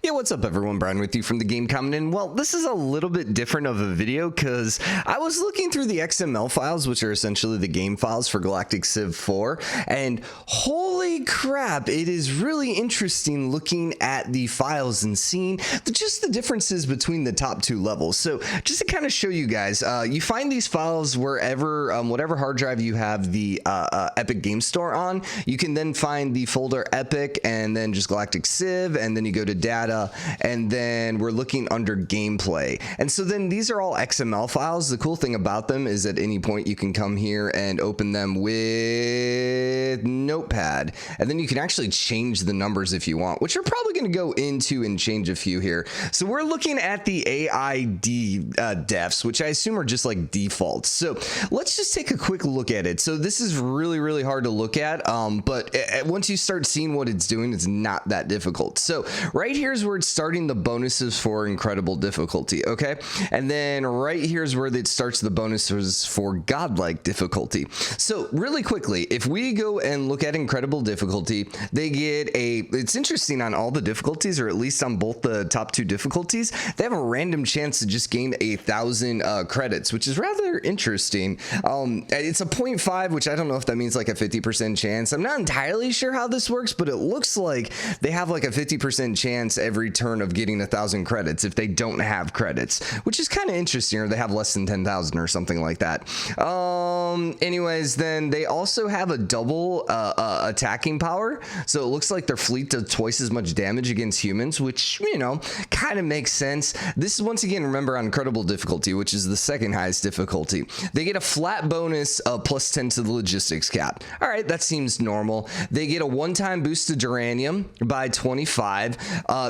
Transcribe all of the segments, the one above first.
Yeah, what's up everyone, Brian with you from TheGameCommon, and well, this is a little bit different of a video because I was looking through the XML files, which are essentially the game files for Galactic Civ 4, and holy crap, it is really interesting looking at the files and seeing just the differences between the top two levels. So just to kind of show you guys, you find these files wherever, whatever hard drive you have the Epic Game Store on. You can then find the folder Epic and then just Galactic Civ, and then you go to data, and then we're looking under gameplay. And so then these are all XML files. The cool thing about them is at any point you can come here and open them with Notepad, and then you can actually change the numbers if you want, which we're probably going to go into and change a few here. So we're looking at the AID defs, which I assume are just like defaults. So let's just take a quick look at it. So this is really hard to look at, but once you start seeing what it's doing, it's not that difficult. So right here's where it's starting the bonuses for incredible difficulty, okay? And then right here's where it starts the bonuses for godlike difficulty. So really quickly, if we go and look at incredible difficulty, they get it's interesting on all the difficulties, or at least on both the top two difficulties, they have a random chance to just gain 1,000 credits, which is rather interesting. It's a 0.5, which I don't know if that means like a 50% chance. I'm not entirely sure how this works, but it looks like they have like a 50% chance every turn of getting 1,000 credits if they don't have credits, which is kind of interesting, or they have less than 10,000 or something like that. Anyways, then they also have a double attacking power, so it looks like their fleet does twice as much damage against humans, which, you know, kind of makes sense. This is, once again, remember, on incredible difficulty, which is the second highest difficulty. They get a flat bonus of plus 10 to the logistics cap. All right, that seems normal. They get a one-time boost to duranium by 25.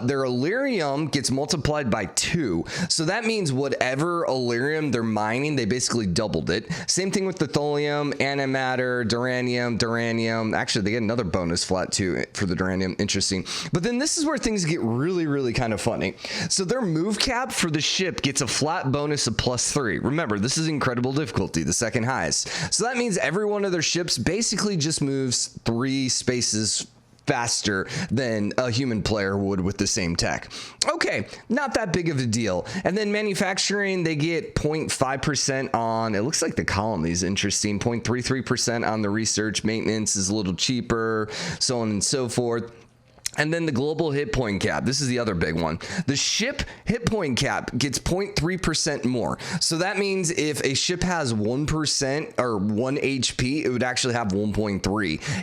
Their Illyrium gets multiplied by 2. So that means whatever Illyrium they're mining, they basically doubled it. Same thing with the tholium, antimatter, duranium. Actually, they get another bonus flat too for the duranium. Interesting. But then this is where things get really kind of funny. So their move cap for the ship gets a flat bonus of plus 3. Remember, this is incredible difficulty, the second highest. So that means every one of their ships basically just moves 3 spaces faster than a human player would with the same tech. Okay, not that big of a deal. And then manufacturing, they get 0.5% on, it looks like the colony is interesting, 0.33% on the research. Maintenance is a little cheaper, so on and so forth. And then the global hit point cap. This is the other big one. The ship hit point cap gets 0.3% more. So that means if a ship has 1% or 1 HP, it would actually have 1.3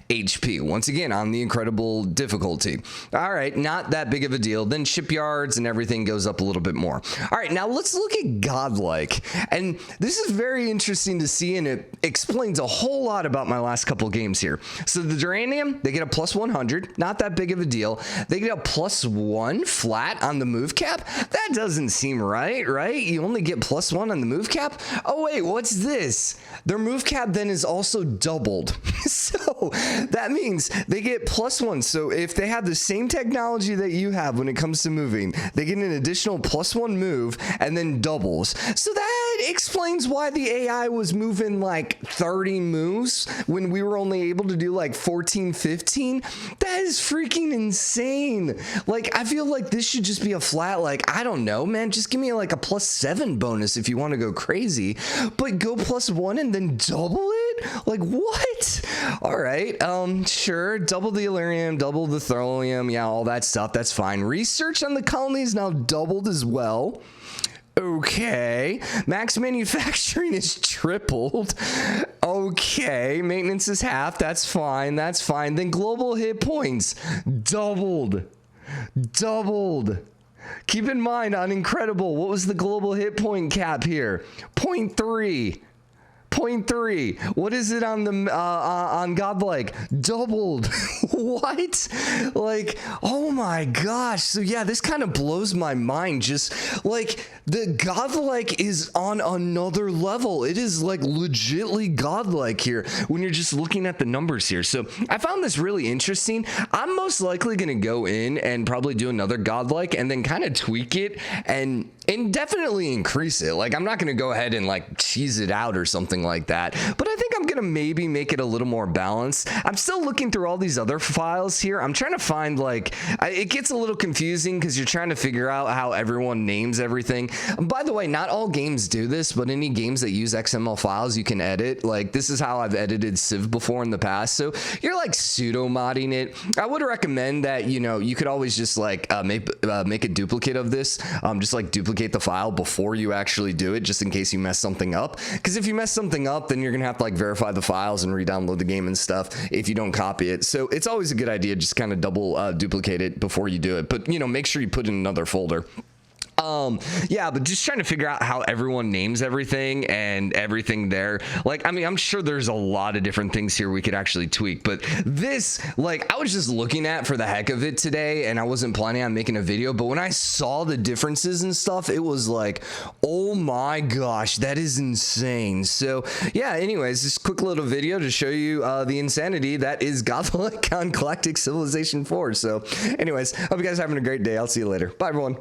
HP. Once again, on the incredible difficulty. All right, not that big of a deal. Then shipyards and everything goes up a little bit more. All right, now let's look at godlike. And this is very interesting to see, and it explains a whole lot about my last couple games here. So the duranium, they get a plus 100. Not that big of a deal. They get a plus 1 flat on the move cap. That doesn't seem right? You only get plus 1 on the move cap. Oh wait, what's this? Their move cap then is also doubled. So that means they get plus 1. So if they have the same technology that you have when it comes to moving, they get an additional plus 1 move and then doubles. So that explains why the AI was moving like 30 moves when we were only able to do like 14, 15. That is freaking insane. Like, I feel like this should just be a flat, like, I don't know, man, just give me like a plus 7 bonus if you want to go crazy, but go plus 1 and then double it? Like, what? All right, sure, double the Illyrium, double the thorium, yeah, all that stuff, that's fine. Research on the colony is now doubled as well. Okay, max manufacturing is tripled. Okay, maintenance is half. That's fine. Then global hit points doubled. Keep in mind, on incredible, what was the global hit point cap here? 0.3. What is it on the on godlike? Doubled. What? Like, oh my gosh. So yeah, this kind of blows my mind. Just like the godlike is on another level. It is like legitly godlike here when you're just looking at the numbers here. So I found this really interesting. I'm most likely going to go in and probably do another godlike and then kind of tweak it and definitely increase it. Like, I'm not going to go ahead and like cheese it out or something like that, but I think I'm going gonna maybe make it a little more balanced. I'm still looking through all these other files here. I'm trying to find, like, it gets a little confusing because you're trying to figure out how everyone names everything. And by the way, not all games do this, but any games that use XML files you can edit. Like, this is how I've edited Civ before in the past. So you're like pseudo modding it. I would recommend that, you know, you could always just like make a duplicate of this, just like duplicate the file before you actually do it, just in case you mess something up. Because if you mess something up, then you're gonna have to like verify the files and re-download the game and stuff if you don't copy it. So it's always a good idea just kind of double duplicate it before you do it. But, you know, make sure you put in another folder. Yeah, but just trying to figure out how everyone names everything and everything there. Like, I mean, I'm sure there's a lot of different things here we could actually tweak, but this, like, I was just looking at for the heck of it today, and I wasn't planning on making a video, but when I saw the differences and stuff, it was like, oh my gosh, that is insane. So yeah, anyways, this quick little video to show you the insanity that is Godlike on Galactic Civilization 4. So anyways, hope you guys are having a great day. I'll see you later. Bye, everyone.